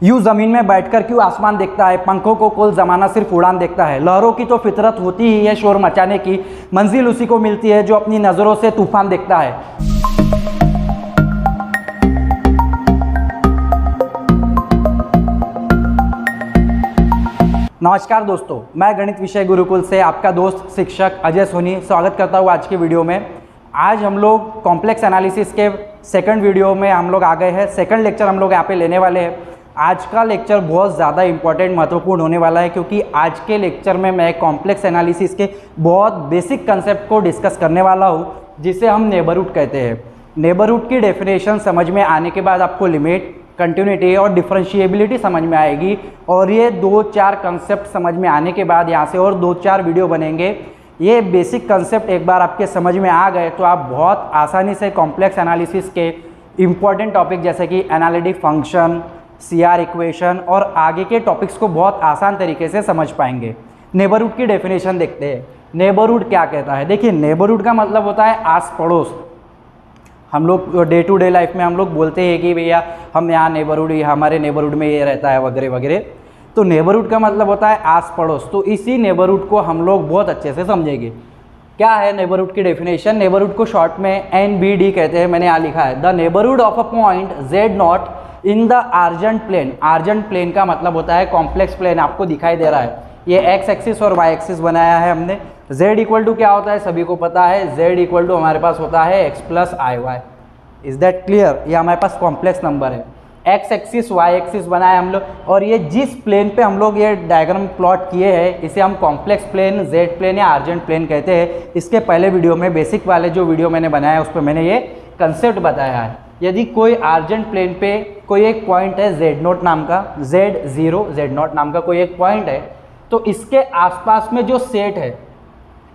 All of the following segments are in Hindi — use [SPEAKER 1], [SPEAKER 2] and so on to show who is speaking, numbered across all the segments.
[SPEAKER 1] यूँ ज़मीन में बैठकर क्यों आसमान देखता है, पंखों को कुल ज़माना सिर्फ उड़ान देखता है। लहरों की तो फितरत होती ही है शोर मचाने की, मंजिल उसी को मिलती है जो अपनी नज़रों से तूफान देखता है। नमस्कार दोस्तों, मैं गणित विषय गुरुकुल से आपका दोस्त शिक्षक अजय सोनी स्वागत करता हूँ आज की वीडियो में। आज हम लोग कॉम्प्लेक्स एनालिसिस के सेकंड वीडियो में हम लोग आ गए हैं। सेकंड लेक्चर हम लोग यहाँ पे लेने वाले हैं। आज का लेक्चर बहुत ज़्यादा इंपॉर्टेंट महत्वपूर्ण होने वाला है, क्योंकि आज के लेक्चर में मैं कॉम्प्लेक्स एनालिसिस के बहुत बेसिक कंसेप्ट को डिस्कस करने वाला हूँ, जिसे हम नेबरहुड कहते हैं। नेबरहुड की डेफिनेशन समझ में आने के बाद आपको लिमिट, कंटिन्यूटी और डिफरेंशिएबिलिटी समझ में आएगी, और ये 2-4 कंसेप्ट समझ में आने के बाद यहाँ से और 2-4 वीडियो बनेंगे। ये बेसिक कंसेप्ट एक बार आपके समझ में आ गए तो आप बहुत आसानी से कॉम्प्लेक्स एनालिसिस के इम्पॉर्टेंट टॉपिक जैसे कि एनालिटिक फंक्शन, सीआर इक्वेशन और आगे के टॉपिक्स को बहुत आसान तरीके से समझ पाएंगे। नेबरहुड की डेफिनेशन देखते हैं। नेबरहुड क्या कहता है? देखिए, नेबरहुड का मतलब होता है आस पड़ोस। हम लोग डे टू डे लाइफ में हम लोग बोलते हैं कि भैया हम यहाँ नेबरहुड, हमारे नेबरहुड में ये रहता है वगैरह वगैरह। तो नेबरहुड का मतलब होता है आस पड़ोस। तो इसी नेबरहुड को हम लोग बहुत अच्छे से समझेंगे। क्या है नेबरहुड की डेफिनेशन? नेबरहुड को शॉर्ट में NBD कहते हैं। मैंने यहाँ लिखा है, the neighbourhood of a point Z0 in the Argand plane. Argand plane का मतलब होता है कॉम्प्लेक्स प्लेन। आपको दिखाई दे रहा है, ये x एक्सिस और y एक्सिस बनाया है हमने। z इक्वल टू क्या होता है सभी को पता है, z इक्वल टू हमारे पास होता है x plus IY। Is that clear? ये हमारे पास कॉम्प्लेक्स नंबर है। x एक्सिस y एक्सिस बनाया हम लोग, और ये जिस प्लेन पे हम लोग ये डायग्राम प्लॉट किए हैं इसे हम कॉम्प्लेक्स प्लेन, z प्लेन या आर्जेंट प्लेन कहते हैं। इसके पहले वीडियो में, बेसिक वाले जो वीडियो मैंने बनाया है उस पर मैंने ये कंसेप्ट बताया है। यदि कोई आर्जेंट प्लेन पे कोई एक पॉइंट है Z0 नाम का, Z0 Z0 नाम का कोई एक पॉइंट है, तो इसके आसपास में जो सेट है,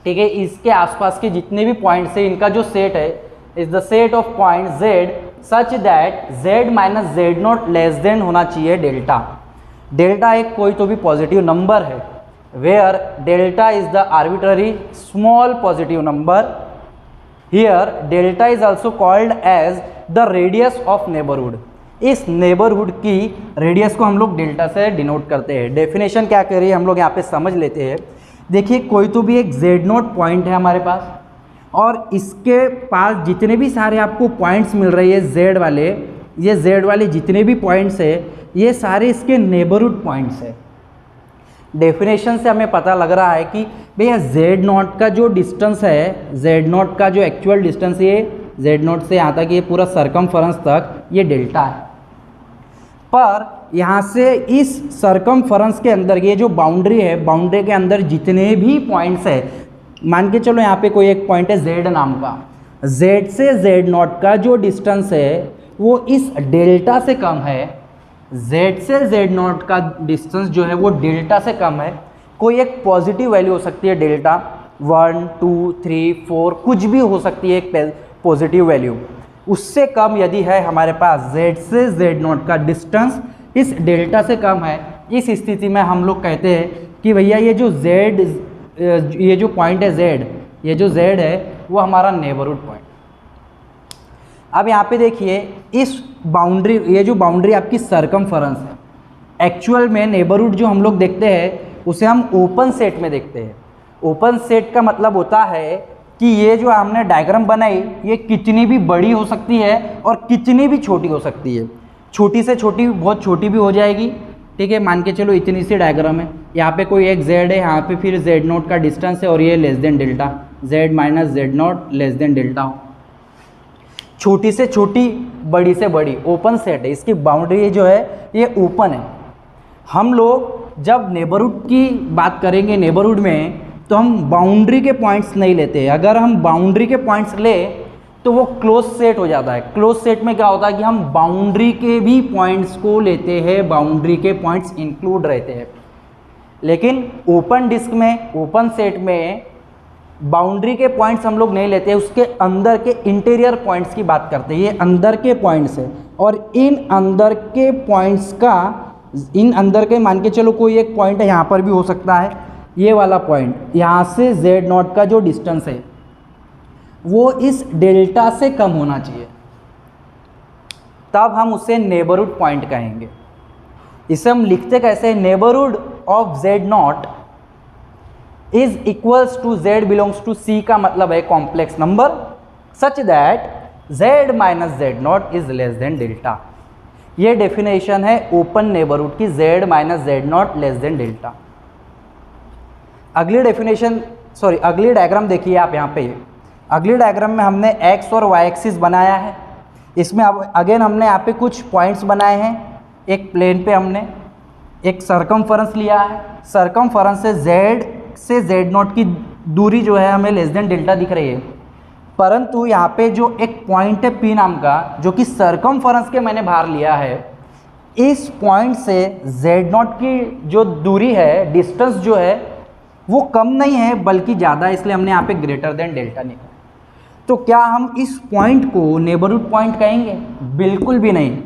[SPEAKER 1] ठीक है, इसके आसपास के जितने भी पॉइंट्स है इनका जो सेट है is the set of point Z such that Z minus Z0 less than होना चाहिए डेल्टा। डेल्टा एक कोई तो भी पॉजिटिव नंबर है, where delta is the arbitrary small positive number. Here delta is also called as the radius of neighbourhood. इस नेबरहुड की रेडियस को हम लोग डेल्टा से डिनोट करते हैं। डेफिनेशन क्या कह रही है हम लोग यहाँ पे समझ लेते हैं। देखिए, कोई तो भी एक Z0 पॉइंट है हमारे पास, और इसके पास जितने भी सारे आपको पॉइंट्स मिल रहे हैं Z वाले, ये Z वाले जितने भी पॉइंट्स है ये सारे इसके नेबरहुड पॉइंट्स है। डेफिनेशन से हमें पता लग रहा है कि भैया Z0 का जो डिस्टेंस है, Z0 का जो एक्चुअल डिस्टेंस है Z0 से यहाँ तक ये पूरा सरकमफरेंस तक ये डेल्टा है। पर यहाँ से इस सरकमफरेंस के अंदर ये जो बाउंड्री है, बाउंड्री के अंदर जितने भी पॉइंट्स है, मान के चलो यहाँ पे कोई एक पॉइंट है Z नाम का, Z से Z0 का जो डिस्टेंस है वो इस डेल्टा से कम है। Z से Z0 का डिस्टेंस जो है वो डेल्टा से कम है। कोई एक पॉजिटिव वैल्यू हो सकती है डेल्टा, 1, 2, 3, 4 कुछ भी हो सकती है एक पॉजिटिव वैल्यू। उससे कम यदि है हमारे पास Z से Z0 का डिस्टेंस इस डेल्टा से कम है, इस स्थिति में हम लोग कहते हैं कि भैया ये जो Z, ये जो पॉइंट है Z, ये जो Z है वो हमारा नेबरहुड पॉइंट। अब यहाँ पे देखिए, इस बाउंड्री, ये जो बाउंड्री आपकी सरकमफरेंस है, एक्चुअल में नेबरहुड जो हम लोग देखते हैं उसे हम ओपन सेट में देखते हैं। ओपन सेट का मतलब होता है कि ये जो हमने डायग्राम बनाई ये कितनी भी बड़ी हो सकती है और कितनी भी छोटी हो सकती है। छोटी से छोटी बहुत छोटी भी हो जाएगी, ठीक है। मान के चलो इतनी सी डायग्राम है, यहाँ पे कोई एक Z है, यहाँ पे फिर Z0 का डिस्टेंस है और ये less than delta, Z minus Z0 less than delta हो। छोटी से छोटी, बड़ी से बड़ी, ओपन सेट है, इसकी बाउंड्री जो है ये ओपन है। हम लोग जब नेबरहुड की बात करेंगे नेबरहुड में, तो हम बाउंड्री के पॉइंट्स नहीं लेते। अगर हम बाउंड्री के पॉइंट्स ले तो वो क्लोज सेट हो जाता है। क्लोज सेट में क्या होता है कि हम बाउंड्री के भी पॉइंट्स को लेते हैं, बाउंड्री के पॉइंट्स इंक्लूड रहते हैं। लेकिन ओपन डिस्क में, ओपन सेट में बाउंड्री के पॉइंट्स हम लोग नहीं लेते, उसके अंदर के इंटीरियर पॉइंट्स की बात करते हैं। ये अंदर के पॉइंट्स है, और इन अंदर के पॉइंट्स का, इन अंदर के मान के चलो कोई एक पॉइंट है, यहाँ पर भी हो सकता है ये वाला पॉइंट, यहाँ से Z0 का जो डिस्टेंस है वो इस डेल्टा से कम होना चाहिए, तब हम उसे नेबरहुड पॉइंट कहेंगे। इसे हम लिखते कैसे, neighbourhood of z naught is equals to z belongs to c का मतलब है complex number such that z minus z naught is less than delta. ये डेफिनेशन है ओपन नेबरहुड की, z minus z naught less than delta. अगली डेफिनेशन अगली डायग्राम देखिए आप यहाँ पे। अगली डायग्राम में हमने एक्स और वाई एक्सिस बनाया है। इसमें अब अगेन हमने यहाँ पे कुछ पॉइंट्स बनाए हैं। एक प्लेन पे हमने एक सरकमफरेंस लिया है। सरकमफरेंस से जेड नॉट की दूरी जो है हमें लेस देन डेल्टा दिख रही है, परंतु यहाँ पे जो एक पॉइंट है पी नाम का, जो कि सरकमफरेंस के मैंने बाहर लिया है, इस पॉइंट से जेड नॉट की जो दूरी है, डिस्टेंस जो है वो कम नहीं है बल्कि ज़्यादा है, इसलिए हमने यहाँ पे ग्रेटर देन डेल्टा निकाला। तो क्या हम इस पॉइंट को नेबरहुड पॉइंट कहेंगे? बिल्कुल भी नहीं।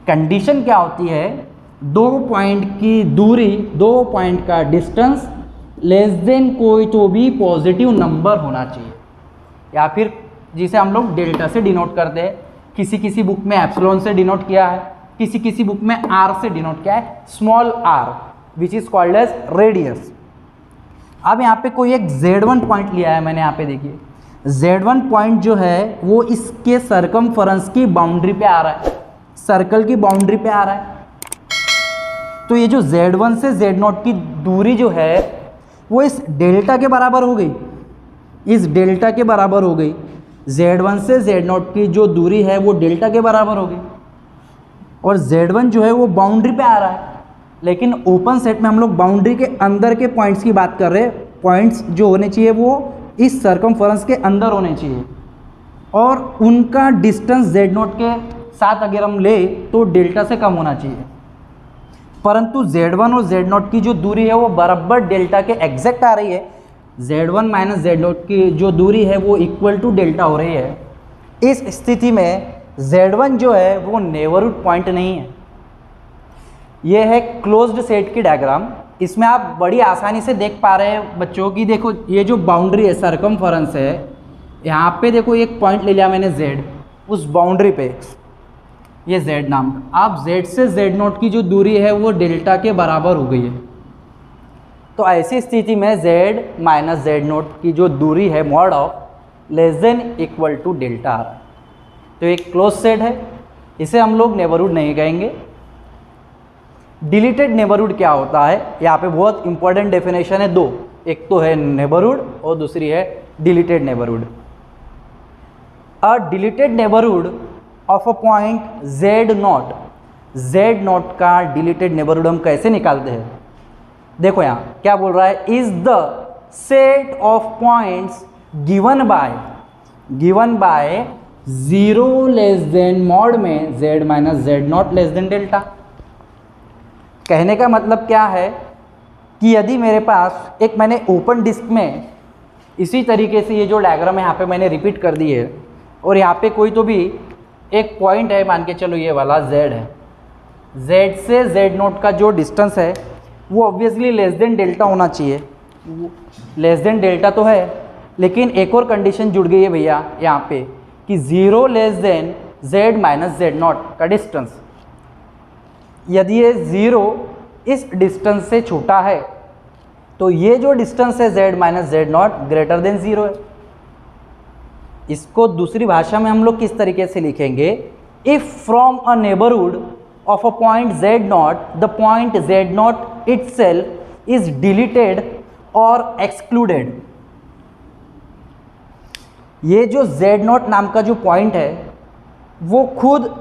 [SPEAKER 1] कंडीशन क्या होती है, दो पॉइंट की दूरी, दो पॉइंट का डिस्टेंस लेस देन कोई तो भी पॉजिटिव नंबर होना चाहिए, या फिर जिसे हम लोग डेल्टा से डिनोट करते हैं। किसी किसी बुक में एप्सिलॉन से डिनोट किया है, किसी किसी बुक में आर से डिनोट किया है, small r which is called as radius. अब यहाँ पे कोई एक Z1 पॉइंट लिया है मैंने, यहाँ पे देखिए Z1 पॉइंट जो है वो इसके सरकमफरेंस की बाउंड्री पे आ रहा है, सर्कल की बाउंड्री पे आ रहा है। तो ये जो Z1 से Z0 की दूरी जो है वो इस डेल्टा के बराबर हो गई, इस डेल्टा के बराबर हो गई। Z1 से Z0 की जो दूरी है वो डेल्टा के बराबर हो गई, और Z1 जो है वो बाउंड्री पे आ रहा है। लेकिन ओपन सेट में हम लोग बाउंड्री के अंदर के पॉइंट्स की बात कर रहे हैं। पॉइंट्स जो होने चाहिए वो इस सरकमफरेंस के अंदर होने चाहिए, और उनका डिस्टेंस Z0 के साथ अगर हम ले तो डेल्टा से कम होना चाहिए। परंतु Z1 और Z0 की जो दूरी है वो बराबर डेल्टा के एग्जैक्ट आ रही है। Z1 माइनस Z0 की जो दूरी है वो इक्वल टू डेल्टा हो रही है। इस स्थिति में Z1 जो है वो नेबरहुड पॉइंट नहीं है। ये है क्लोज्ड सेट की डायग्राम। इसमें आप बड़ी आसानी से देख पा रहे हैं बच्चों की, देखो ये जो बाउंड्री है, सरकमफरेंस है, यहाँ पे देखो एक पॉइंट ले लिया मैंने Z, उस बाउंड्री पे ये Z नाम का। आप Z से Z0 की जो दूरी है वो डेल्टा के बराबर हो गई है। तो ऐसी स्थिति में Z माइनस Z0 की जो दूरी है mod of less than equal to delta आ रहा है। तो एक क्लोज सेट है, इसे हम लोग नेबरहुड नहीं कहेंगे। डिलीटेड नेबरहुड क्या होता है, यहाँ पे बहुत इंपॉर्टेंट डेफिनेशन है दो, एक तो है नेबरहुड और दूसरी है deleted neighbourhood. A deleted neighbourhood of a point Z0 का डिलीटेड नेबरहुड हम कैसे निकालते हैं? देखो यहाँ क्या बोल रहा है, is the set of points given by 0 less than mod में Z minus Z0 less than delta. कहने का मतलब क्या है कि यदि मेरे पास एक, मैंने ओपन डिस्क में इसी तरीके से ये जो डायग्राम है यहाँ पे मैंने रिपीट कर दी है, और यहाँ पे कोई तो भी एक पॉइंट है, मान के चलो ये वाला Z है। Z से Z0 का जो डिस्टेंस है वो ऑब्वियसली लेस देन डेल्टा होना चाहिए। लेस देन डेल्टा तो है, लेकिन एक और कंडीशन जुड़ गई है भैया यहाँ पे कि 0 less than Z minus Z0 का डिस्टेंस। यदि ये 0 इस डिस्टेंस से छोटा है तो ये जो डिस्टेंस है Z minus Z0 greater than 0 है। इसको दूसरी भाषा में हम लोग किस तरीके से लिखेंगे, if from a neighbourhood of a point Z0 the point Z0 itself is deleted और excluded। ये जो Z0 नाम का जो पॉइंट है वो खुद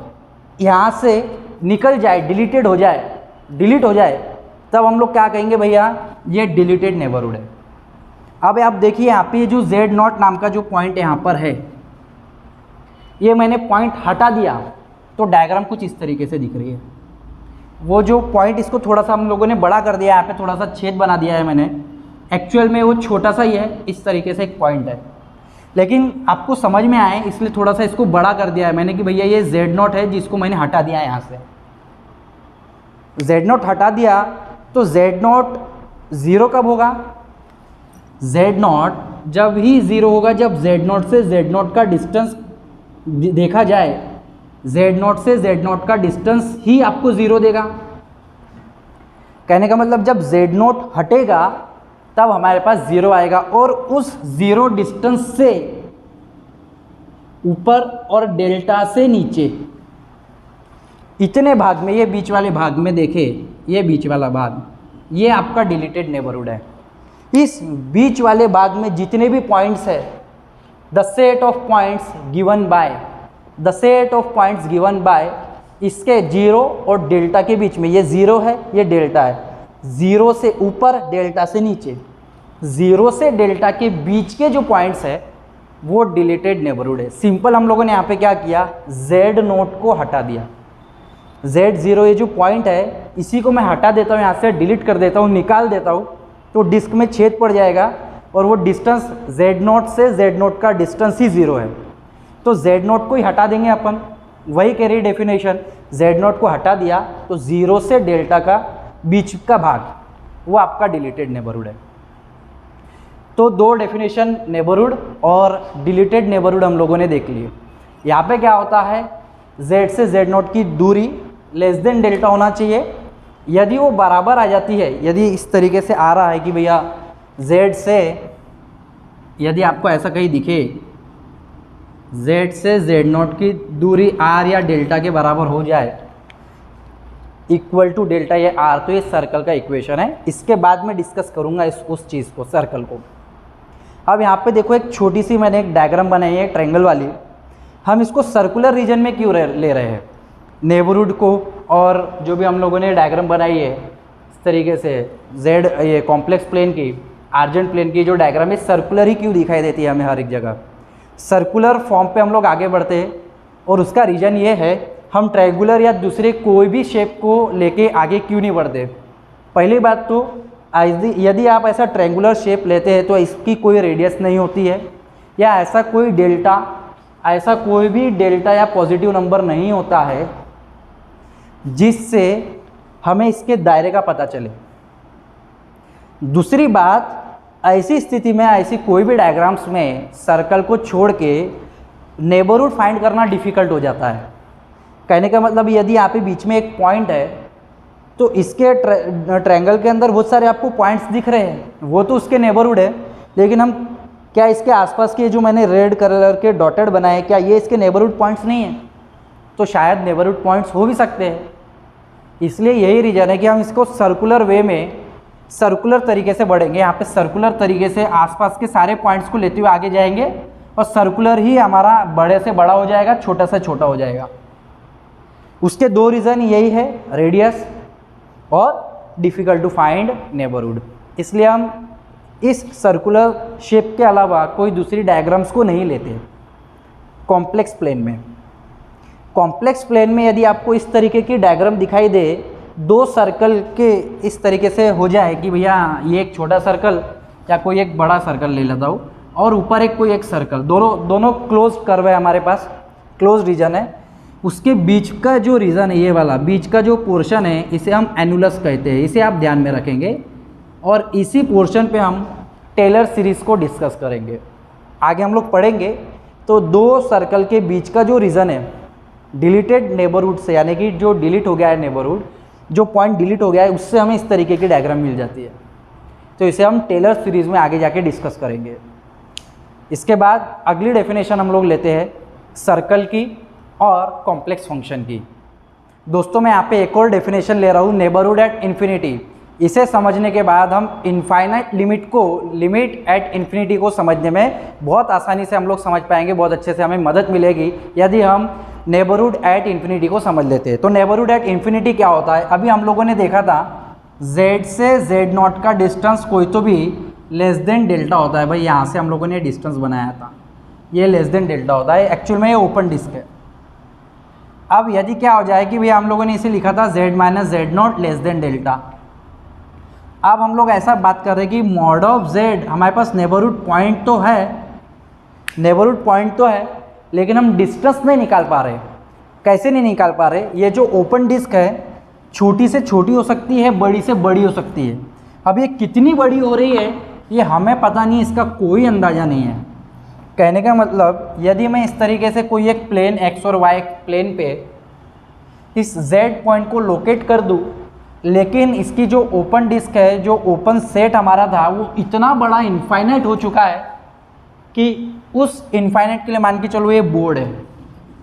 [SPEAKER 1] यहाँ से निकल जाए, डिलीटेड हो जाए, डिलीट हो जाए, तब हम लोग क्या कहेंगे भैया, ये डिलीटेड नेबरहुड है। अब आप देखिए यहाँ पे जो Z0 नाम का जो पॉइंट यहाँ पर है, ये मैंने पॉइंट हटा दिया तो डायग्राम कुछ इस तरीके से दिख रही है। वो जो पॉइंट, इसको थोड़ा सा हम लोगों ने बड़ा कर दिया, यहाँ पे थोड़ा सा छेद बना दिया है मैंने, एक्चुअल में वो छोटा सा ही है, इस तरीके से एक पॉइंट है, लेकिन आपको समझ में आए इसलिए थोड़ा सा इसको बड़ा कर दिया है मैंने कि भैया ये Z0 है जिसको मैंने हटा दिया है। यहाँ से Z0 हटा दिया तो Z0 0 कब होगा, Z0 जब ही 0 होगा जब Z0 से Z0 का डिस्टेंस देखा जाए, Z0 से Z0 का डिस्टेंस ही आपको 0 देगा। कहने का मतलब जब z0 हटेगा तब हमारे पास 0 आएगा, और उस 0 डिस्टेंस से ऊपर और डेल्टा से नीचे इतने भाग में, ये बीच वाले भाग में देखें, ये बीच वाला भाग, ये आपका डिलीटेड नेबरहुड है। इस बीच वाले भाग में जितने भी पॉइंट्स है, the set of points given by इसके 0 और डेल्टा के बीच में, ये 0 है, ये डेल्टा है, 0 से ऊपर डेल्टा से नीचे, 0 से डेल्टा के बीच के जो पॉइंट्स है वो डिलीटेड नेबरहुड है। सिंपल हम लोगों ने यहाँ पे क्या किया, z0 को हटा दिया, z0 ये जो पॉइंट है इसी को मैं हटा देता हूँ, यहाँ से डिलीट कर देता हूँ, निकाल देता हूँ, तो डिस्क में छेद पड़ जाएगा और वो डिस्टेंस z0 से z0 का डिस्टेंस ही 0 है, तो z0 को ही हटा देंगे अपन, वही कह रही डेफिनेशन, z0 को हटा दिया तो 0 से डेल्टा का बीच का भाग वो आपका डिलीटेड नेबरहुड है। तो दो डेफिनेशन नेबरहुड और डिलीटेड नेबरहुड हम लोगों ने देख लिए। यहाँ पे क्या होता है, z से z0 की दूरी लेस देन डेल्टा होना चाहिए। यदि वो बराबर आ जाती है, यदि इस तरीके से आ रहा है कि भैया z से, यदि आपको ऐसा कहीं दिखे z से z0 की दूरी r या डेल्टा के बराबर हो जाए, इक्वल टू डेल्टा या r, तो ये सर्कल का इक्वेशन है। इसके बाद में डिस्कस करूंगा उस चीज़ को, सर्कल को। अब यहाँ पे देखो एक छोटी सी मैंने एक डायग्राम बनाई है ट्रायंगल वाली, हम इसको सर्कुलर रीजन में क्यों ले रहे हैं नेबरहुड को, और जो भी हम लोगों ने डायग्राम बनाई है इस तरीके से z, ये कॉम्प्लेक्स प्लेन की, आर्जेंट प्लेन की जो डायग्राम है, सर्कुलर ही क्यों दिखाई देती है हमें हर एक जगह, सर्कुलर फॉर्म पे हम लोग आगे बढ़ते हैं। और उसका रीज़न ये है, हम ट्रायंगुलर या दूसरे कोई भी शेप को लेके आगे क्यों नहीं बढ़ते। पहली बात तो यदि आप ऐसा ट्रायंगुलर शेप लेते हैं तो इसकी कोई रेडियस नहीं होती है, या ऐसा कोई डेल्टा, ऐसा कोई भी डेल्टा या पॉजिटिव नंबर नहीं होता है जिससे हमें इसके दायरे का पता चले। दूसरी बात, ऐसी स्थिति में, ऐसी कोई भी डायग्राम्स में सर्कल को छोड़ के नेबरहुड फाइंड करना डिफ़िकल्ट हो जाता है। कहने का मतलब यदि यहाँ पे बीच में एक पॉइंट है तो इसके ट्रायंगल के अंदर बहुत सारे आपको पॉइंट्स दिख रहे हैं, वो तो उसके नेबरहुड है, लेकिन हम क्या इसके आसपास के जो मैंने रेड कलर के डॉटेड बनाए, क्या ये इसके नेबरहुड पॉइंट्स नहीं हैं? तो शायद नेबरहुड पॉइंट्स हो भी सकते हैं। इसलिए यही रीज़न है कि हम इसको सर्कुलर वे में, सर्कुलर तरीके से बढ़ेंगे। यहाँ पे सर्कुलर तरीके से आसपास के सारे पॉइंट्स को लेते हुए आगे जाएंगे और सर्कुलर ही हमारा बड़े से बड़ा हो जाएगा, छोटा से छोटा हो जाएगा। उसके दो रीज़न यही है, रेडियस और डिफ़िकल्ट टू फाइंड नेबरहुड। इसलिए हम इस सर्कुलर शेप के अलावा कोई दूसरी डायग्राम्स को नहीं लेते कॉम्प्लेक्स प्लेन में। कॉम्प्लेक्स प्लेन में यदि आपको इस तरीके की डायग्राम दिखाई दे, दो सर्कल के इस तरीके से हो जाए कि भैया ये एक छोटा सर्कल या कोई एक बड़ा सर्कल ले लेता हूँ और ऊपर एक कोई एक सर्कल, दोनों क्लोज कर्व है हमारे पास, क्लोज रीजन है, उसके बीच का जो रीजन है, ये वाला बीच का जो पोर्शन है, इसे हम एनुलस कहते हैं। इसे आप ध्यान में रखेंगे और इसी पोर्शन पे हम टेलर सीरीज़ को डिस्कस करेंगे। आगे हम लोग पढ़ेंगे तो दो सर्कल के बीच का जो रीजन है डिलीटेड नेबरहुड से, यानी कि जो डिलीट हो गया है नेबरहुड, जो पॉइंट डिलीट हो गया है, उससे हमें इस तरीके की डायग्राम मिल जाती है। तो इसे हम टेलर सीरीज़ में आगे जाके डिस्कस करेंगे। इसके बाद अगली डेफिनेशन हम लोग लेते हैं सर्कल की और कॉम्प्लेक्स फंक्शन की। दोस्तों मैं यहाँ पे एक और डेफिनेशन ले रहा हूँ, नेबरहुड एट इन्फिनिटी। इसे समझने के बाद हम इनफाइनाइट लिमिट एट इन्फिनिटी को समझने में बहुत आसानी से हम लोग समझ पाएंगे, बहुत अच्छे से हमें मदद मिलेगी यदि हम नेबरहुड एट इन्फिनिटी को समझ लेते हैं। तो नेबरहुड एट इन्फिनिटी क्या होता है? अभी हम लोगों ने देखा था z से z0 का डिस्टेंस कोई तो भी लेस देन डेल्टा होता है। भाई यहाँ से हम लोगों ने डिस्टेंस बनाया था, ये लेस देन डेल्टा होता है, एक्चुअल में ये ओपन डिस्क है। अब यदि क्या हो जाए कि भैया हम लोगों ने इसे लिखा था z minus z0 less than delta. अब हम लोग ऐसा बात कर रहे हैं कि मॉड ऑफ z, हमारे पास नेबरहुड पॉइंट तो है, लेकिन हम डिस्टेंस नहीं निकाल पा रहे। कैसे नहीं निकाल पा रहे? ये जो ओपन डिस्क है छोटी से छोटी हो सकती है, बड़ी से बड़ी हो सकती है। अब ये कितनी बड़ी हो रही है ये हमें पता नहीं, इसका कोई अंदाज़ा नहीं है। कहने का मतलब यदि मैं इस तरीके से कोई एक प्लेन x और y प्लेन पे इस z पॉइंट को लोकेट कर दूँ लेकिन इसकी जो ओपन डिस्क है, जो ओपन सेट हमारा था, वो इतना बड़ा इनफाइनाइट हो चुका है कि उस इनफाइनाइट के लिए मान के चलो ये बोर्ड है,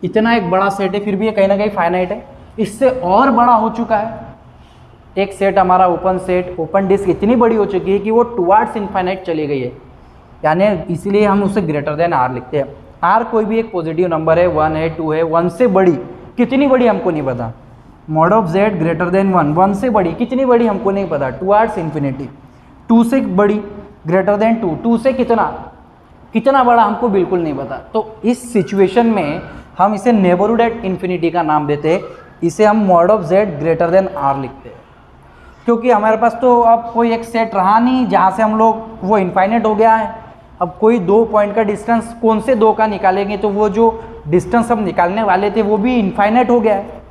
[SPEAKER 1] इतना एक बड़ा सेट है, फिर भी ये कहीं ना कहीं फाइनाइट है, इससे और बड़ा हो चुका है। एक सेट हमारा ओपन सेट, ओपन डिस्क इतनी बड़ी हो चुकी है कि वो टुवार्ड्स इनफाइनाइट चली गई है, यानी इसीलिए हम उसे ग्रेटर देन आर लिखते हैं। आर कोई भी एक पॉजिटिव नंबर है, 1 है, 2 है, 1 से बड़ी, कितनी बड़ी हमको नहीं पता। Mod of z greater then 1, 1 से बड़ी, कितनी बड़ी हमको नहीं पता, टुवार्ड्स इन्फिनिटी। 2 से बड़ी ग्रेटर देन 2, 2 से कितना बड़ा हमको बिल्कुल नहीं पता। तो इस सिचुएशन में हम इसे नेबरहुड एट इन्फिनिटी का नाम देते हैं, इसे हम mod of z greater than r लिखते हैं, क्योंकि हमारे पास तो अब कोई एक सेट रहा नहीं जहाँ से हम लोग, वो इनफाइनाइट हो गया है। अब कोई 2 पॉइंट का डिस्टेंस कौन से 2 का निकालेंगे, तो वो जो डिस्टेंस हम निकालने वाले थे वो भी इनफाइनाइट हो गया है,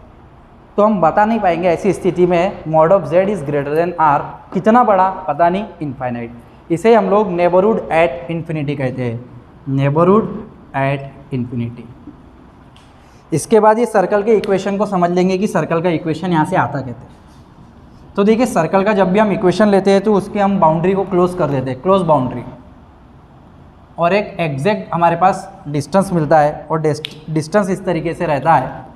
[SPEAKER 1] तो हम बता नहीं पाएंगे। ऐसी स्थिति में mod of z is greater than r, कितना बड़ा पता नहीं, इनफाइनाइट। इसे हम लोग नेबरहुड एट इन्फिनिटी कहते हैं, नेबरहुड एट इन्फिनिटी। इसके बाद ये सर्कल के इक्वेशन को समझ लेंगे कि सर्कल का इक्वेशन यहाँ से आता कहते हैं। तो देखिए सर्कल का जब भी हम इक्वेशन लेते हैं तो उसकी हम बाउंड्री को क्लोज कर देते हैं, क्लोज बाउंड्री, और एक एग्जैक्ट हमारे पास डिस्टेंस मिलता है, और डिस्टेंस इस तरीके से रहता है,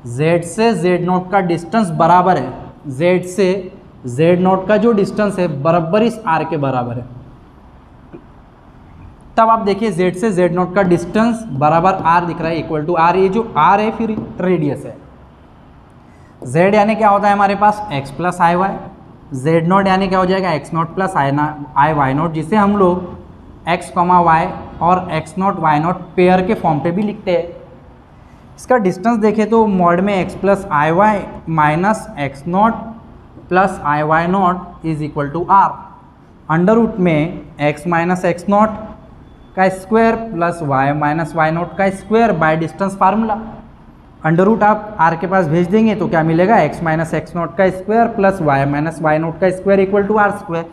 [SPEAKER 1] z से z0 का डिस्टेंस बराबर है, z से z0 का जो डिस्टेंस है बराबर इस r के बराबर है। तब आप देखिए z से z0 का डिस्टेंस बराबर r दिख रहा है, इक्वल टू r, ये जो r है फिर रेडियस है। z यानी क्या होता है हमारे पास x plus i Y, z0 यानी क्या हो जाएगा x0 plus i Y note, जिसे हम लोग x, y और x0 y0 पेयर के फॉर्म पे भी लिखते हैं। इसका डिस्टेंस देखें तो मॉड में x plus i y minus x0 plus i y not is equal to r, under root में x माइनस x0 का square plus y minus y0 का square by distance formula. Under root आप r के पास भेज देंगे तो क्या मिलेगा, x माइनस x0 का square plus y minus y0 का square equal to r square,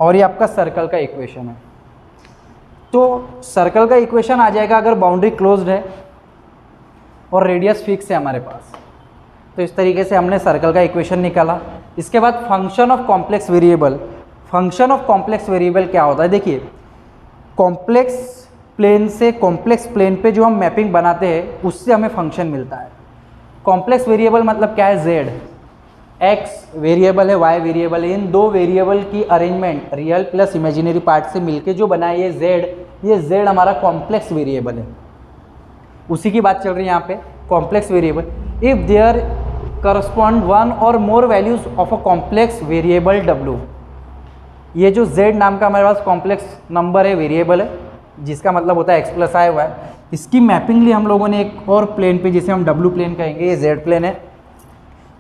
[SPEAKER 1] और ये आपका सर्कल का इक्वेशन है। तो सर्कल का इक्वेशन आ जाएगा अगर बाउंड्री क्लोज्ड है और रेडियस फिक्स है हमारे पास। तो इस तरीके से हमने सर्कल का इक्वेशन निकाला। इसके बाद function of complex variable, function of complex variable क्या होता है, देखिए कॉम्प्लेक्स प्लेन से कॉम्प्लेक्स प्लेन पे जो हम मैपिंग बनाते हैं उससे हमें फंक्शन मिलता है। कॉम्प्लेक्स वेरिएबल मतलब क्या है, z, x वेरिएबल है, y वेरिएबल है, इन 2 वेरिएबल की arrangement real plus imaginary part से मिलके जो बना है ये z हमारा कॉम्प्लेक्स वेरिएबल है। उसी की बात चल रही है यहाँ पे, complex variable. If there correspond 1 और more values of a complex variable w, ये जो z नाम का हमारे पास कॉम्प्लेक्स नंबर है, वेरिएबल है, जिसका मतलब होता है x प्लस आई वाई, इसकी मैपिंग ली हम लोगों ने एक और प्लेन पे जिसे हम w प्लेन कहेंगे, ये z प्लेन है।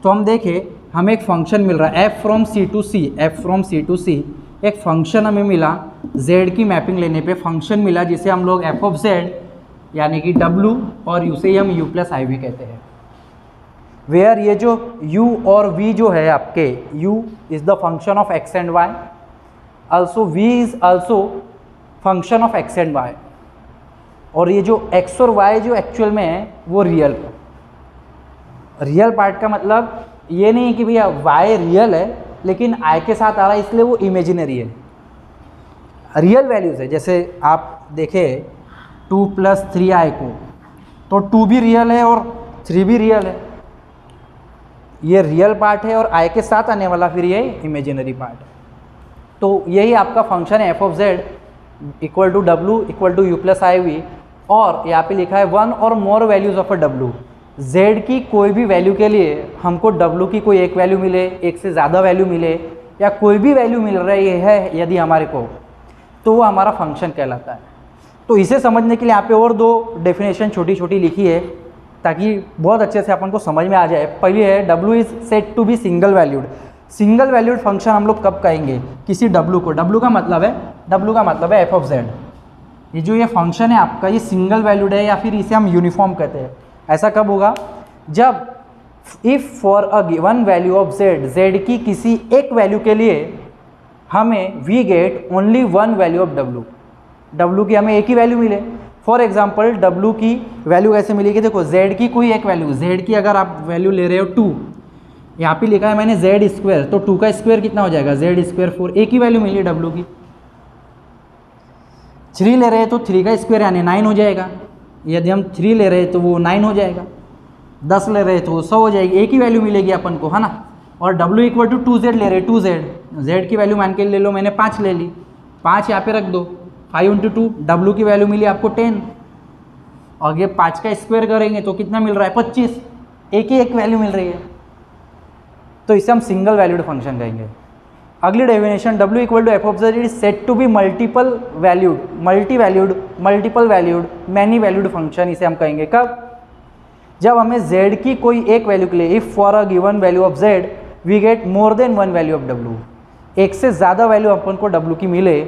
[SPEAKER 1] तो हम देखें हमें एक फंक्शन मिल रहा है f from c to c, f from c to c, एक फंक्शन हमें मिला z की मैपिंग लेने पे फंक्शन मिला जिसे हम लोग f ऑफ z यानी कि w और u से हम u प्लस आई वी कहते हैं। वेयर ये जो u और v जो है आपके, u is the function of x and y, also v is also function of x and y, और ये जो x और y जो एक्चुअल में है वो रियल पार्ट का मतलब ये नहीं कि भैया y रियल है लेकिन i के साथ आ रहा है इसलिए वो इमेजिनरी है, रियल वैल्यूज़ है। जैसे आप देखें 2 प्लस 3i को, तो 2 भी रियल है और 3 भी रियल है, ये रियल पार्ट है और i के साथ आने वाला फिर ये इमेजिनरी पार्ट है। तो यही आपका फंक्शन है f of z equal to w equal to u plus i v, और यहाँ पे लिखा है 1 और more values of a w, z की कोई भी वैल्यू के लिए हमको w की कोई एक वैल्यू मिले, एक से ज़्यादा वैल्यू मिले, या कोई भी वैल्यू मिल रही है यदि हमारे को, तो वो हमारा फंक्शन कहलाता है। तो इसे समझने के लिए यहाँ पे और 2 डेफिनेशन छोटी छोटी लिखी है ताकि बहुत अच्छे से अपन को समझ में आ जाए। पहली है w is said to be single valued. Single valued function हम लोग कब कहेंगे, किसी w को, w का मतलब है f ऑफ z। ये जो ये फंक्शन है आपका ये सिंगल वैल्यूड है या फिर इसे हम यूनिफॉर्म कहते हैं। ऐसा कब होगा, जब if for a given value of z की किसी एक वैल्यू के लिए हमें we get only 1 value of w की हमें एक ही वैल्यू मिले। फॉर एग्जाम्पल w की वैल्यू कैसे मिलेगी, देखो z की कोई एक वैल्यू, z की अगर आप वैल्यू ले रहे हो 2, यहाँ पे लिखा है मैंने जेड स्क्वायर, तो 2 का स्क्वायर कितना हो जाएगा, जेड स्क्वायर 4, एक ही वैल्यू मिली डब्लू की। 3 ले रहे हैं तो 3 का स्क्वायर यानी 9 हो जाएगा, यदि हम 3 ले रहे हैं तो वो 9 हो जाएगा। 10 ले रहे हैं तो 100 हो जाएगी, एक ही वैल्यू मिलेगी अपन को, है ना। और W इक्वल टू 2Z ले रहे हैं, 2Z, Z की वैल्यू मान के ले लो, मैंने 5 ले ली, 5 यहाँ पे रख दो, 5 × 2, W की वैल्यू मिली आपको 10, और ये 5 का स्क्वायर करेंगे तो कितना मिल रहा है, 25, एक ही एक वैल्यू मिल रही है, तो इसे हम सिंगल वैल्यूड फंक्शन कहेंगे। अगली definition, W equal to f of z is said to be multiple valued, multi valued, multiple valued, many valued function, इसे हम कहेंगे कब, जब हमें z की कोई एक वैल्यू के लिए, if for a given value of z we get more than one value of w, एक से ज़्यादा वैल्यू अपन को w की मिले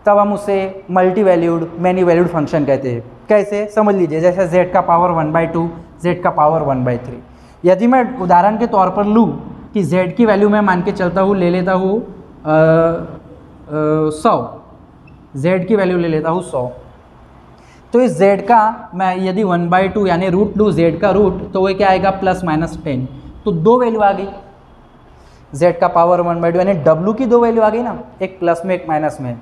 [SPEAKER 1] तब हम उसे multi valued, many valued function कहते हैं। कैसे, समझ लीजिए, जैसे z का पावर 1/2, z का पावर 1/3। यदि मैं उदाहरण के तौर पर लूँ कि z की वैल्यू मैं मान के चलता हूँ, ले लेता हूँ 100, z की वैल्यू ले लेता हूँ 100, तो इस z का मैं यदि 1/2 यानी रूट लूँ z का रूट, तो वो क्या आएगा, +-10, तो 2 वैल्यू आ गई, z का पावर 1/2 यानी w की 2 वैल्यू आ गई ना, एक प्लस में एक माइनस में,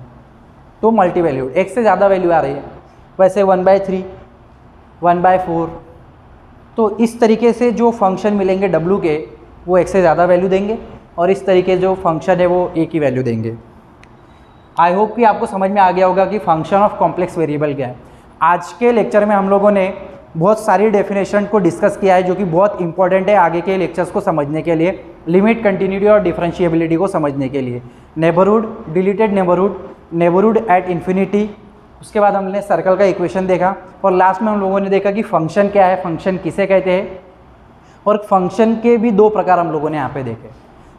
[SPEAKER 1] तो मल्टी वैल्यू, एक से ज़्यादा वैल्यू आ रही है। वैसे 1/3, 1/4, तो इस तरीके से जो फंक्शन मिलेंगे w के, वो एक से ज़्यादा वैल्यू देंगे, और इस तरीके जो फंक्शन है वो एक ही वैल्यू देंगे। आई होप कि आपको समझ में आ गया होगा कि फंक्शन ऑफ कॉम्प्लेक्स वेरिएबल क्या है। आज के लेक्चर में हम लोगों ने बहुत सारी डेफिनेशन को डिस्कस किया है, जो कि बहुत इंपॉर्टेंट है आगे के लेक्चर्स को समझने के लिए, लिमिट, कंटिन्यूटी और डिफरेंशिएबिलिटी को समझने के लिए। Neighbourhood, deleted neighbourhood, neighbourhood at infinity, उसके बाद हमने सर्कल का इक्वेशन देखा, और लास्ट में हम लोगों ने देखा कि फंक्शन क्या है, फंक्शन किसे कहते हैं, और फंक्शन के भी 2 प्रकार हम लोगों ने यहाँ पे देखे।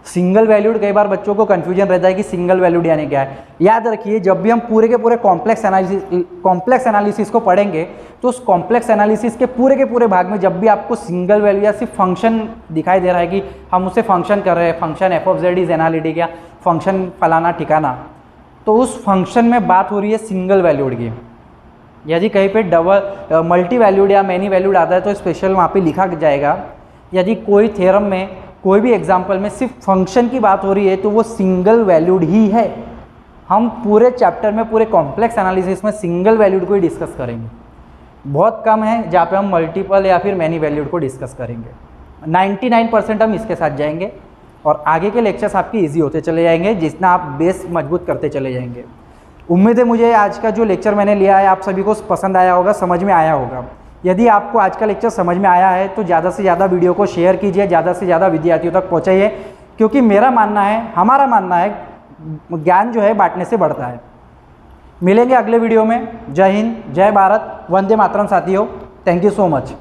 [SPEAKER 1] सिंगल वैल्यूड, कई बार बच्चों को कन्फ्यूजन रहता है कि सिंगल वैल्यूड यानी क्या है। याद रखिए, जब भी हम पूरे के पूरे कॉम्प्लेक्स एनालिसिस को पढ़ेंगे, तो उस कॉम्प्लेक्स एनालिसिस के पूरे भाग में जब भी आपको सिंगल वैल्यू या सिर्फ फंक्शन दिखाई दे रहा है कि हम उसे फंक्शन कर रहे हैं, function F of z is analytic या फंक्शन फलाना ठिकाना, तो उस फंक्शन में बात हो रही है सिंगल वैल्यूड की। यदि कहीं पे डबल मल्टी वैल्यूड या मैनी वैल्यूड आता है तो स्पेशल वहाँ पे लिखा जाएगा। यदि कोई थ्योरम में, कोई भी एग्जाम्पल में सिर्फ फंक्शन की बात हो रही है तो वो सिंगल वैल्यूड ही है। हम पूरे चैप्टर में, पूरे कॉम्प्लेक्स एनालिसिस में सिंगल वैल्यूड को ही डिस्कस करेंगे। बहुत कम है जहाँ पे हम मल्टीपल या फिर मैनी वैल्यूड को डिस्कस करेंगे। 99% हम इसके साथ जाएंगे, और आगे के लेक्चर्स आपके ईजी होते चले जाएंगे जितना आप बेस मजबूत करते चले जाएंगे। उम्मीद है मुझे आज का जो लेक्चर मैंने लिया है आप सभी को पसंद आया होगा, समझ में आया होगा। यदि आपको आज का लेक्चर समझ में आया है तो ज़्यादा से ज़्यादा वीडियो को शेयर कीजिए, ज़्यादा से ज़्यादा विद्यार्थियों तक पहुँचाइए, क्योंकि मेरा मानना है, हमारा मानना है, ज्ञान जो है बांटने से बढ़ता है। मिलेंगे अगले वीडियो में। जय हिंद, जय भारत, वंदे मातरम साथियों। Thank you so much.